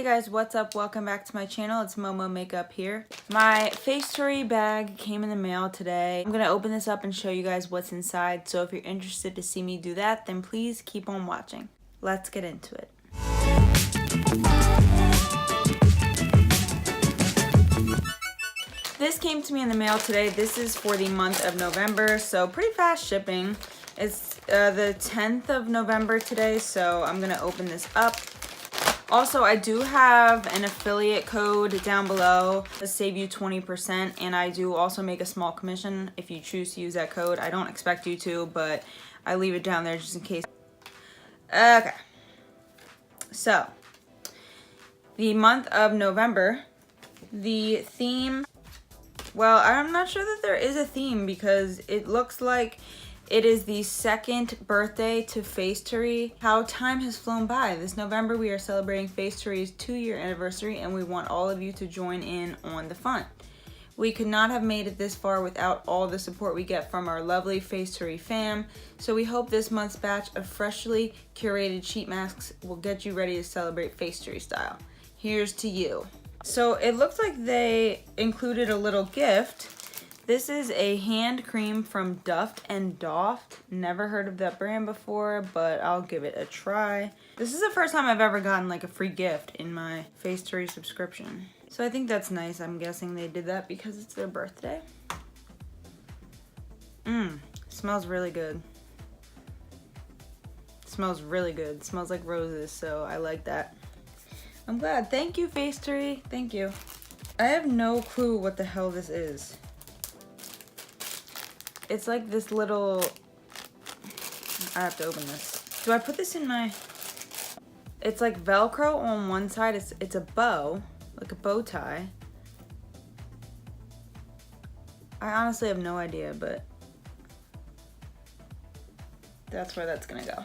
Hey guys, what's up? Welcome back to my channel. It's Momomakeup here. My Facetory bag came in the mail today. I'm gonna open this up and show you guys what's inside. So if you're interested to see me do that, then please keep on watching. Let's get into it. This came to me in the mail today. This is for the month of November, so pretty fast shipping. It's the 10th of November today, so I'm gonna open this up. Also, I do have an affiliate code down below to save you 20%, and I do also make a small commission if you choose to use that code. I don't expect you to, but I leave it down there just in case. Okay. So, the month of November, the theme, well, I'm not sure that there is a theme because it looks like it is the second birthday to Facetory. How time has flown by. This November we are celebrating Facetory's 2-year anniversary, and we want all of you to join in on the fun. We could not have made it this far without all the support we get from our lovely Facetory fam, so we hope this month's batch of freshly curated sheet masks will get you ready to celebrate Facetory style. Here's to you. So it looks like they included a little gift. This is a hand cream from Duft and Doft. Never heard of that brand before, but I'll give it a try. This is the first time I've ever gotten like a free gift in my Facetory subscription. So I think that's nice. I'm guessing they did that because it's their birthday. Smells really good. Smells really good. Smells like roses, so I like that. I'm glad. Thank you, Facetory. Thank you. I have no clue what the hell this is. It's like this little, I have to open this. Do I put this in my, it's like Velcro on one side. It's a bow, like a bow tie. I honestly have no idea, but that's where that's gonna go.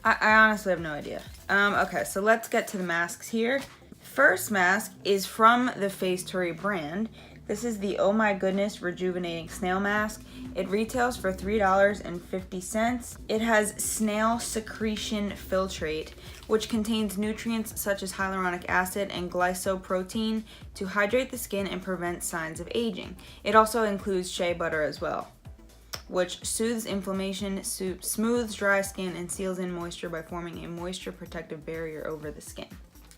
I honestly have no idea. Okay, so let's get to the masks here. First mask is from the Facetory brand. This is the Oh My Goodness Rejuvenating Snail Mask. It retails for $3.50. It has snail secretion filtrate, which contains nutrients such as hyaluronic acid and glycoprotein to hydrate the skin and prevent signs of aging. It also includes shea butter as well, which soothes inflammation, smooths dry skin, and seals in moisture by forming a moisture protective barrier over the skin.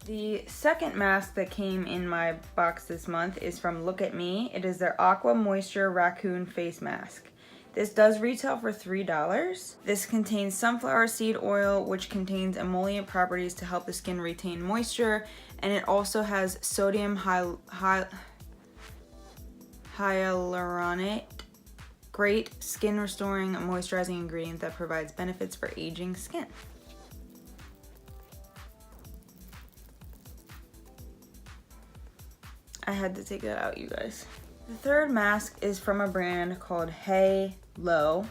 The second mask that came in my box this month is from Look at Me. It is their Aqua Moisture Raccoon Face Mask. This does retail for $3. This contains sunflower seed oil, which contains emollient properties to help the skin retain moisture, and it also has sodium hyaluronate, great skin restoring moisturizing ingredient that provides benefits for aging skin. I had to take that out, you guys. The third mask is from a brand called Hey Lo.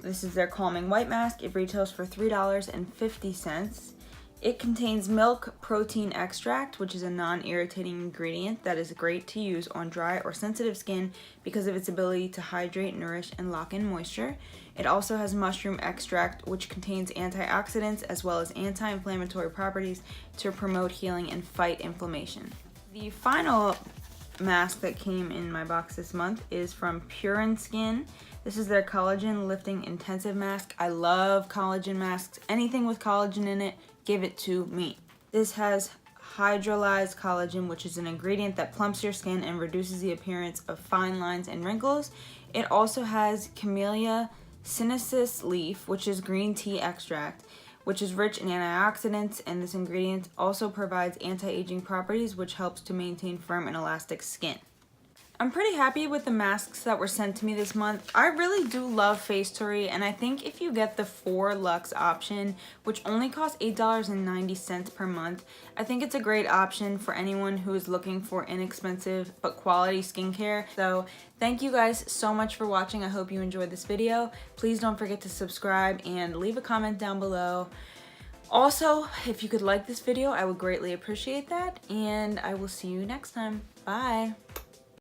This is their Calming White Mask. It retails for $3.50. It contains milk protein extract, which is a non-irritating ingredient that is great to use on dry or sensitive skin because of its ability to hydrate, nourish, and lock in moisture. It also has mushroom extract, which contains antioxidants as well as anti-inflammatory properties to promote healing and fight inflammation. The final mask that came in my box this month is from Pure Skin. This is their Collagen Lifting Intensive Mask. I love collagen masks. Anything with collagen in it, give it to me. This has hydrolyzed collagen, which is an ingredient that plumps your skin and reduces the appearance of fine lines and wrinkles. It also has Camellia sinensis leaf, which is green tea extract, which is rich in antioxidants, and this ingredient also provides anti-aging properties, which helps to maintain firm and elastic skin. I'm pretty happy with the masks that were sent to me this month. I really do love Facetory, and I think if you get the 4 Luxe option, which only costs $8.90 per month, I think it's a great option for anyone who is looking for inexpensive but quality skincare. So thank you guys so much for watching. I hope you enjoyed this video. Please don't forget to subscribe and leave a comment down below. Also, if you could like this video, I would greatly appreciate that, and I will see you next time. Bye!